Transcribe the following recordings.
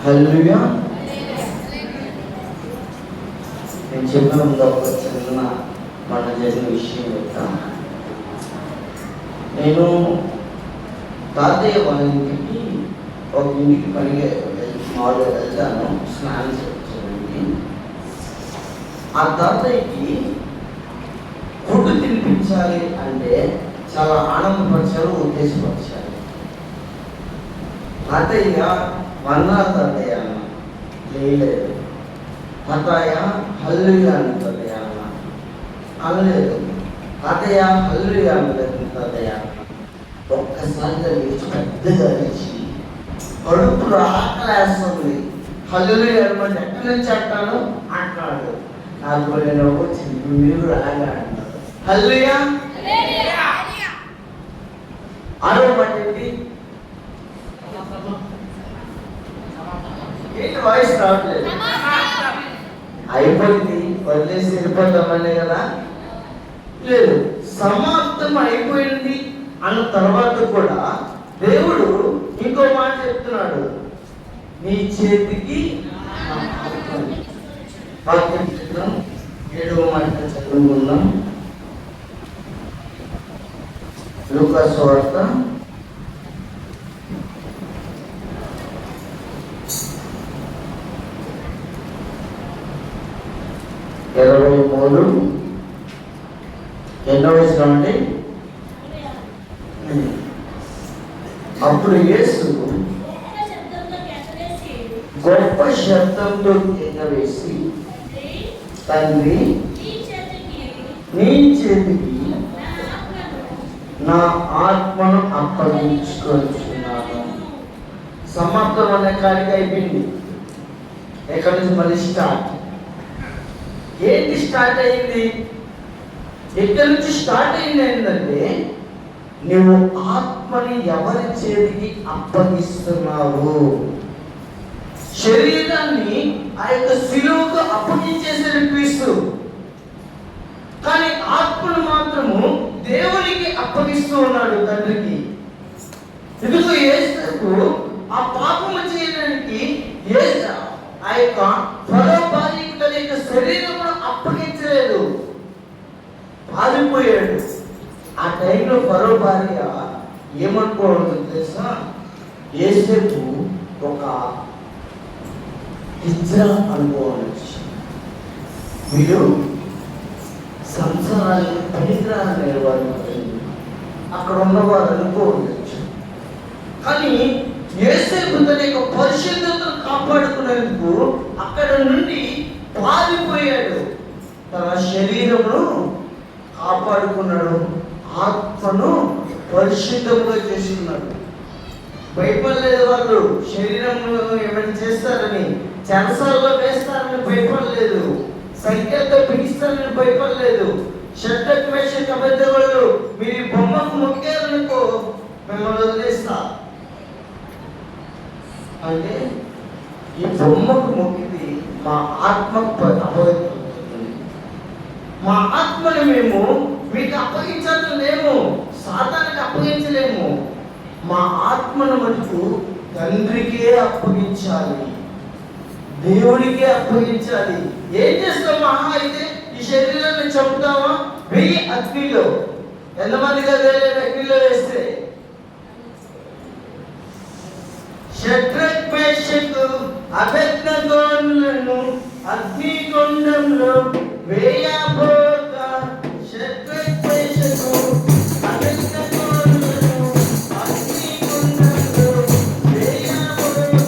హల్లెలూయా. నేను చెప్పిన ఒక చిన్న మన జరిగిన విషయం చెప్తాను. నేను తాతయ్య వాళ్ళ ఇంటికి ఒక ఇంటికి పనిగా మామూలుగా వెళ్తాను, స్నానం చేయడానికి. ఆ తాతయ్యకి ఫుడ్ తినిపించాలి అంటే చాలా ఆనందపరిచారు, ఉద్దేశపరిచారు. తాతయ్య వన్నా తాతయ్య అన్న లేదు, తాతయ్య హల్లెలూయా అన్న తాతయ్య అన్న అనలేదు, తాతయ్య హల్లెలూయా అనలేదు. తాతయ్య ఒక్కసారిగా లేచి పెద్దగా లేచి కడుపులో ఆకలేస్తుంది, హల్లెలూయా అనమాట. ఎక్కడి నుంచి అంటాను అంటున్నాడు. నాకు నేను వచ్చింది, మీరు కూడా అలాగే అంటారు హల్లెలూయా. ఆరో మాట ఏంటి? ఏంటి వాయిస్ రావట్లేదు? అయిపోయింది, వదిలేసి వెళ్ళిపోతామనే కదా. లేదు, సమాప్తం అయిపోయింది అన్న తర్వాత కూడా దేవుడు ఇంకో మాట చెప్తున్నాడు, నీ చేతికి వాక్యం చిత్రం 7వ మాట చదువుకుందాం. లూకా సువార్త 23 ఎన్నో వచనం అండి. అప్పుడు యేసు గొప్ప శబ్దంతో ఎగవేసి, తండ్రి నీ చేతికి నా ఆత్మను అప్పగించుకొచ్చున్నాను. సమాప్తం అనే కార్యక్రమం అయిపోయింది. ఎక్కడి నుంచి మళ్ళీ స్టార్ట్. ఏంటి స్టార్ట్ అయింది? ఎక్కడి నుంచి స్టార్ట్ అయింది ఏంటంటే, నువ్వు ఆత్మని ఎవరి చేతికి అప్పగిస్తున్నావు? శరీరాన్ని ఆ యొక్క శిలువకు అప్పగించేసాడు క్రీస్తు, కానీ ఆత్మను మాత్రము దేవునికి అప్పగిస్తూ ఉన్నాడు, తండ్రికి. ఎందుకు? యేసుకు ఆ పాపము చేయడానికి ఆ యొక్క ఫరో భార్యకు తన యొక్క శరీరమును అప్పగించలేదు, పారిపోయాడు. ఆ టైంలో ఫరో భార్య ఏమనుకోవడం తెలుసా? యేసేపు ఒక హిజ్రా అనుకోవచ్చు, వీడు సంసారాన్ని పనికిరాని వారు అక్కడ ఉన్నవారు అనుకోవచ్చు. కానీ యేసేపు తన యొక్క పరిశుద్ధతను కాపాడుకునేందుకు అక్కడ నుండి పారిపోయాడు, తన శరీరమును కాపాడుకున్నాడు, ఆత్మను పరిశుద్ధంగా చేసుకున్నాడు. భయపడలేదు వాళ్ళు, శరీరంలో ఏమైనా చేస్తారని, చెరసాలలో వేస్తారని భయపడలేదు, సంఖ్యలతో బిగిస్తారని భయపడలేదు. షడ్రక్ మేషక్ అబేద్నెగోలు మీరు బొమ్మకు మొక్కారనుకో మిమ్మల్ని వదిలేస్తా అంటే, ఈ బొమ్మకు మొక్కింది మా ఆత్మకు అపవిత్రమవుతుంది, మా ఆత్మని మేము మీకు అప్పగించలేము, సాతానికి అప్పగించలేము. మా ఆత్మను మటుకు తండ్రికే అప్పగించాలి, దేవుడికే అప్పగించాలి. ఏం చేస్తాం? మహా అయితే ఈ శరీరాన్ని చంపుతామా? 1000 అగ్నిలో ఎంతమందిగా వేరే అగ్నిలో వేస్తే, షడ్రక్ మేషక్ అబేద్నెగోలను అగ్నిగుండంలో వేయబోగా, షడ్రక్ మేషక్ అబేద్నెగోలను అగ్నిగుండంలో వేయబోగా,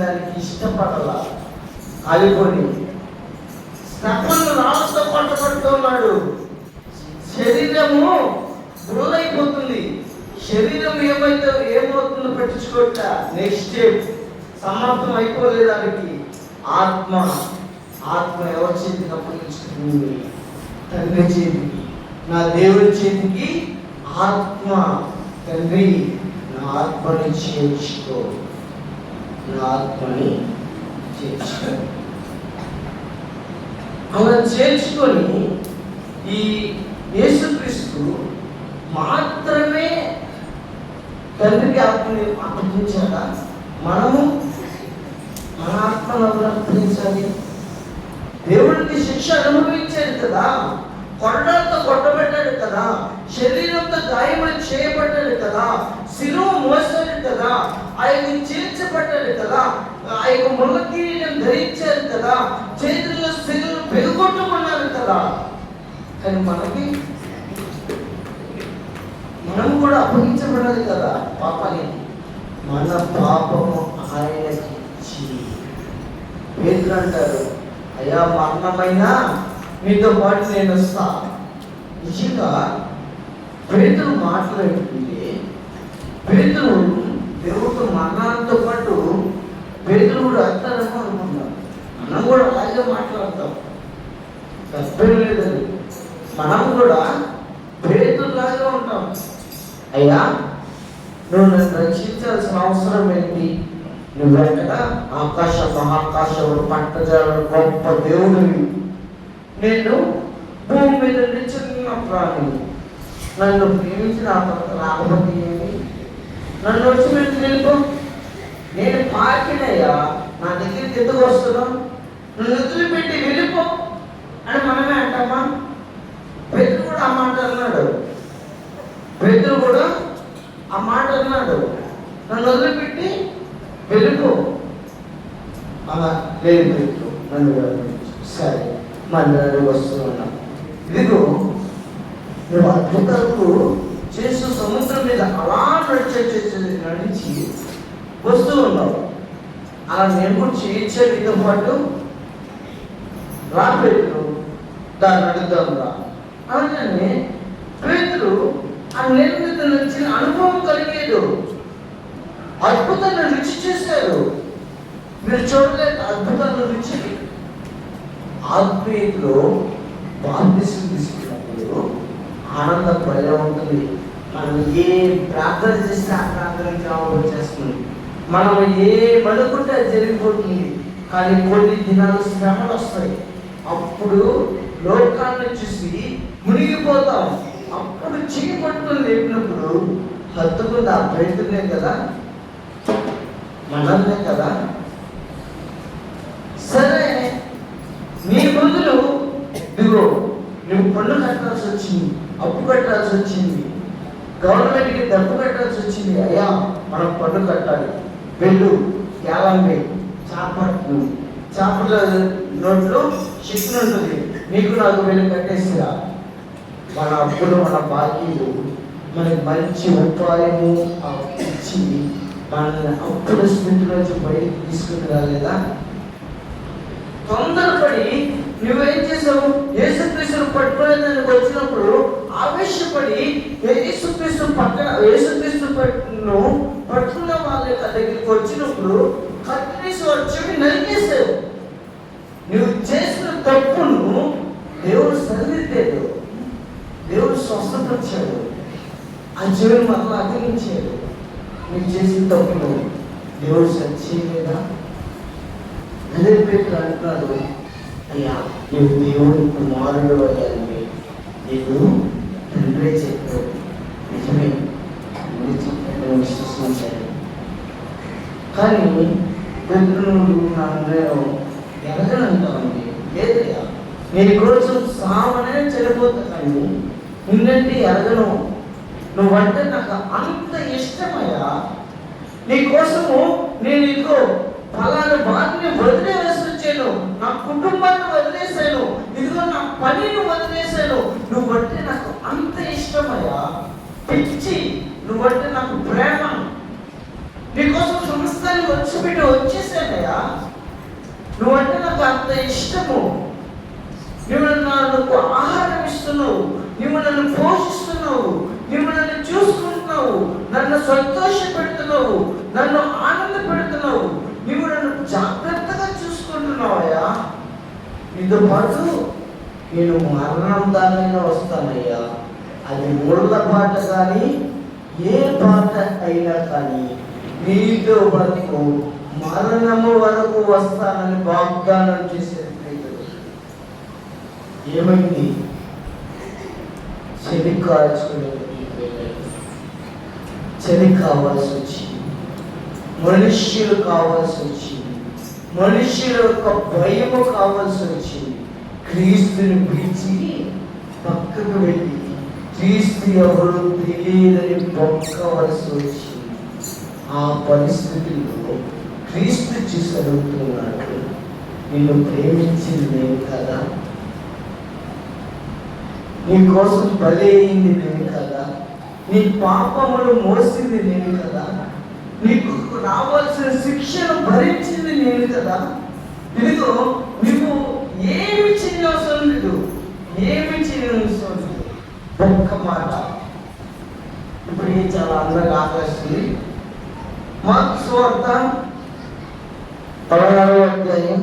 దానికి ఇష్టపడాల. కాలిపోయి స్టెఫను రాళ్ళతో కొట్టబడుతున్నాడు. శరీరము బురదైపోతుంది. శరీరం ఏమవుతుందో పట్టించుకోట. నెక్స్ట్ స్టెప్ సమాప్తం అయిపోలేదు దానికి. ఆత్మ ఎవరి చేతికి అప్పగించుకుంది? తండ్రి చేతికి. నా దేవుడి చేతికి ఆత్మ. తండ్రి నా ఆత్మని చేర్చుకో, నా ఆత్మని చేర్చుకో. అలా చేర్చుకొని ఈ యేసుక్రీస్తు మాత్రమే తండ్రికి ఆత్మని అప్పగించాడా? మనము మన ఆత్మను అప్పగించాలి. దేవుడికి శిక్ష అనుభవించాడు కదా, కొరడాలతో కొట్టబడ్డాడు కదా, శరీరంతో గాయములు చేయబడ్డాడు కదా, శిలువ మోసాడు కదా, ఆయన చేర్చబడ్డాడు కదా, ఆ యొక్క ముళ్ళ కిరీటం ధరించారు కదా, చేతుల్లో శిలువ పెరుగొట్టుకున్నారు కదా. కానీ మనం కూడా అప్పగించబడాలి కదా పాపానికి. మన పాపము ఆయనకి ఇచ్చి పేతురు అంటారు, అయ్యా మరణమైనా మీతో పాటు నేను వస్తా. నిజంగా పేతురు మాట్లాడుతుంటే పేతురు దేవుడితో మరణంతో పాటు పేతురు కూడా వస్తారేమో అనుకుంటాం. మనం కూడా అలాగే మాట్లాడతాం, తప్పేం లేదని. మనం కూడా పేతురులాగా ఉంటాం. అయ్యా నువ్వు నన్ను రక్షించాల్సిన అవసరం ఏంటి? నువ్వెక్కడ ఆకాశ మహాకాశములు పట్టజాలను గొప్ప దేవుడివి. నేను భూమి మీద చిన్న ప్రాణి. నన్ను ప్రేమించిన రాకపోతే ఏమి? నన్ను వచ్చి మీరు వెళ్ళిపో. నేను పాకినయ్యా, నా దగ్గరికి ఎందుకు వస్తున్నావు? నన్ను వదిలిపెట్టి వెళ్ళిపో అని మనమే అంటామా? పేతురు కూడా ఆ మాట అన్నాడు. పేతురు కూడా ఆ మాట అన్నాడు, నన్ను వదిలిపెట్టి వెళ్ళిపో. అలా లేదు పేతురు, నన్ను సరే మన వస్తున్నా. ఇదిగో నువ్వు అద్భుతాలు చేస్తూ సముద్రం మీద అలా నడిచి వస్తూ ఉన్నావు. అలా నేను కూడా చేయొచ్చే నీతో పాటు రా పేతురు, దాన్ని అడుగుదాం రా అనగానే పేతురు ఆ నీళ్ళ మీద వచ్చిన అనుభవం కలిగేదు. అద్భుతాన్ని రుచి చేశారు. మీరు చూడలేదు అద్భుతాన్ని రుచి. ఆత్మీయతలో బాప్తిసం తీసుకున్నప్పుడు ఆనందం భయం ఉంటుంది. మనం ఏ ప్రార్థన చేస్తే ఆ ప్రార్థన జవాబు వచ్చేస్తుంది. మనం ఏమనుకుంటే అది జరిగిపోతుంది. కానీ కొన్ని దినాలు శ్రమలు వస్తాయి. అప్పుడు లోకాన్ని చూసి మునిగిపోతాం. అప్పుడు చెయ్యి పట్టుకొని లేపినప్పుడు హత్తుకుంది ఆ పేతునే కదా, మనల్నే కదా. సరే నీ బదులు ఇదిగో నువ్వు పన్ను కట్టాల్సి వచ్చింది, అప్పు కట్టాల్సి వచ్చింది, గవర్నమెంట్కి డబ్బు కట్టాల్సి వచ్చింది. అయ్యా మనం పన్ను కట్టాలి, వెళ్ళు 50 చేపల నోట్లో శక్తి ఉంటుంది, నీకు నాకు వెళ్ళి కట్టేసిరా. మన అప్పులు మన బాకీలు మనకి మంచి ఉపాయము ఇచ్చి మన అప్పుల స్థితిలోంచి బయటకు తీసుకుని రాలేదా? తొందరపడి నువ్వేం చేసావు? యేసుక్రీస్తును పట్టుకునేదానికి వచ్చినప్పుడు ఆవేశపడి యేసుక్రీస్తు పట్టుకున్న వాళ్ళ దగ్గరికి వచ్చినప్పుడు కత్తిసి వచ్చి నరికేసావు. నువ్వు చేసిన తప్పును దేవుడు సరిదిద్దాడు, దేవుడు స్వస్థపరిచాడు, ఆ జీవుని మరలా అతికించాడు. నువ్వు చేసిన తప్పును దేవుడు సరి చేయలేదా? అదే పేతురు అంటున్నాడు, అయ్యా నువ్వు దేవుడు కుమారుడు అయ్యాలని నీకు తండ్రి చెప్పాడు. నిజమే, నువ్వు విశ్వసించాడు. కానీ పేతురు నేను ఎరగనంటావండి. లేదయ్యా నీ కోసం సామనే చనిపోతా, కానీ నిన్నంటే ఎరగను. నువ్వంటే నాకు అంత ఇష్టమయ్యా. నీ కోసము నేను ఇదిగో ఫలానా బాధని వదిలేసి వచ్చాను, నా కుటుంబాన్ని వదిలేశాను, ఇదిగో నా పనిని వదిలేశాను. నువ్వంటే నాకు అంత ఇష్టమయ్యా, పిచ్చి, నువ్వంటే నాకు ప్రేమ. నీకోసం సమస్తాన్ని వచ్చేసాను. నన్ను ఆనంద పెడుతున్నావు, నువ్వు నన్ను జాగ్రత్తగా చూసుకుంటున్నావయ్యా. నీతో పాటు నేను మరణం దానైనా వస్తానయ్యా, అది ముళ్ళ బాట కానీ ఏ బాట అయినా కానీ నీతో వరకు మరణము వరకు వస్తానని వాగ్దానం చేసేది. ఏమైంది? చలి చలి కావాల్సి వచ్చింది, మనుష్యులు కావాల్సి వచ్చింది, మనుష్యుల యొక్క భయము కావాల్సి వచ్చింది. క్రీస్తుని పిలిచి పక్కకు వెళ్ళి క్రీస్తు ఎవరు తెలియదని పక్కవలసి వచ్చింది. ఆ పరిస్థితుల్లో క్రీస్తు చూసి అడుగుతున్నాడు, నిన్ను ప్రేమించింది నేను కదా, నీ కోసం బలి అయింది నేను కదా, నీ పాపములు మోసింది నేను కదా, నీకు రావాల్సిన శిక్షను భరించింది నేను కదా. ఇదిగో నువ్వు ఏమి చేయవసరం లేదు, ఏమి చేయవసరం లేదు. ఒక్క మాట ఇప్పుడు చాలా అందంగా ఆకర్షిస్తుంది. మార్కు సువార్త 16వ అధ్యాయం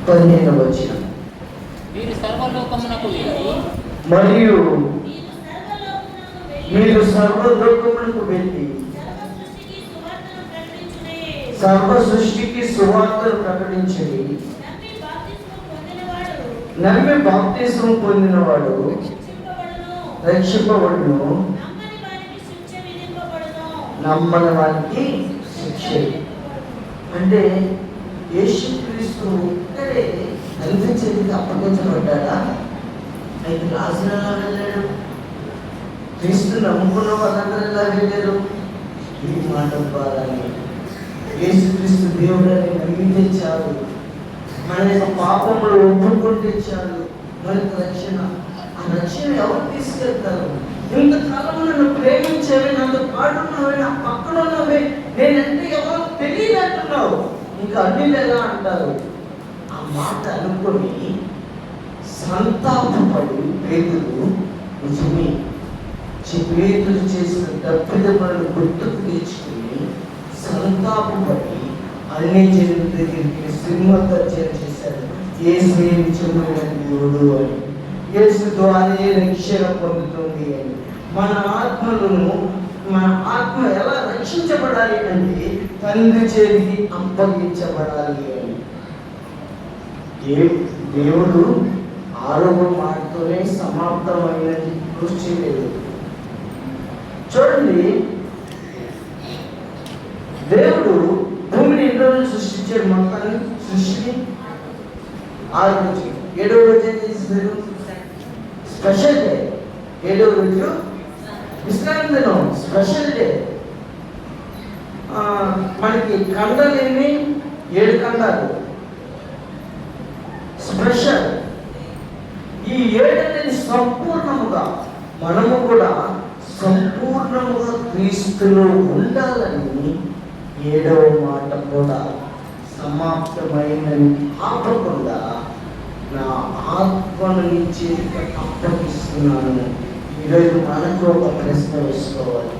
15వ వచనం. మరియు మీరు సర్వలోకమునకు వెళ్ళి సర్వ సృష్టికి సువార్తను ప్రకటించండి. నమ్మి బాప్తిస్మం పొందినవాడు రక్షింపబడును, నమ్మని వారికి శిక్ష. అంటే యేసుక్రీస్తు ఇక్కడే అనిపించేది అప్పగించబడ్డాడా? అయితే రాజులు ఎలా వెళ్ళాడు? క్రీస్తు నమ్ముకున్న వాళ్ళందరూ ఎలా వెళ్ళారు? ఈ మాట ద్వారానే యేసుక్రీస్తు దేవుడని నమ్మితే చాలు, మన యొక్క పాపములు ఒప్పుకుంటే చాలు, మనకు రక్షణ. ఆ రక్షణ ఎవరు తీసుకెళ్తారు? ఇంతకాలం నన్ను ప్రేమించేవి, నాతో పాడున్నావే, నా పక్కన ఉన్నవే, నేనంటే ఎవరో తెలియదు అంటున్నావు, ఇంకా అన్ని ఎలా అంటారు? ఆ మాట అనుకొని సంతాపపడి పేతురు నిజమే పేతురు చేసిన తప్పిదములను గుర్తుకు తెచ్చుకుని సంతాపపడి అన్ని జనుల దగ్గరికి సింహగర్జన చేశాడు. యేసు నిజమైన దేవుడు అని, యేసు ద్వారానే రక్షణ పొందుతుంది అని. మన ఆత్మలను, మన ఆత్మ ఎలా రక్షించబడాలి అంటే తండ్రి చేతికి అప్పగించబడాలి అని. దేవుడు 6వ మాటతోనే సమాప్తమైనది కృషి లేదు. చూడండి, దేవుడు భూమిని ఎన్ని రోజులు సృష్టించాడు? మొత్తాన్ని సృష్టిని 6 రోజులు. 7వ రోజు ఏం చేశారు? Special day. 7వ రోజు విశ్రాంతి దినం, స్పెషల్ డే. మనకి ఖండాలు ఎన్ని? 7 ఖండాలు స్పెషల్. ఈ 7 అనేది సంపూర్ణముగా మనము కూడా సంపూర్ణముగా క్రీస్తులో ఉండాలని 7వ మాట కూడా సమాప్తమైనది ఆపకుండా నా ఆత్మను నీ చేతికి అప్పగిస్తున్నాను. ఈరోజు మనకు ఒక ప్రశ్న వేసుకోవాలి,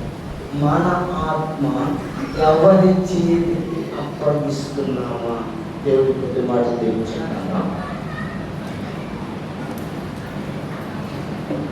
మన ఆత్మ ఎవరి చేతికి అప్పగిస్తున్నామా? దేవుడి కొద్ది మాట తెలుసుకున్నామా?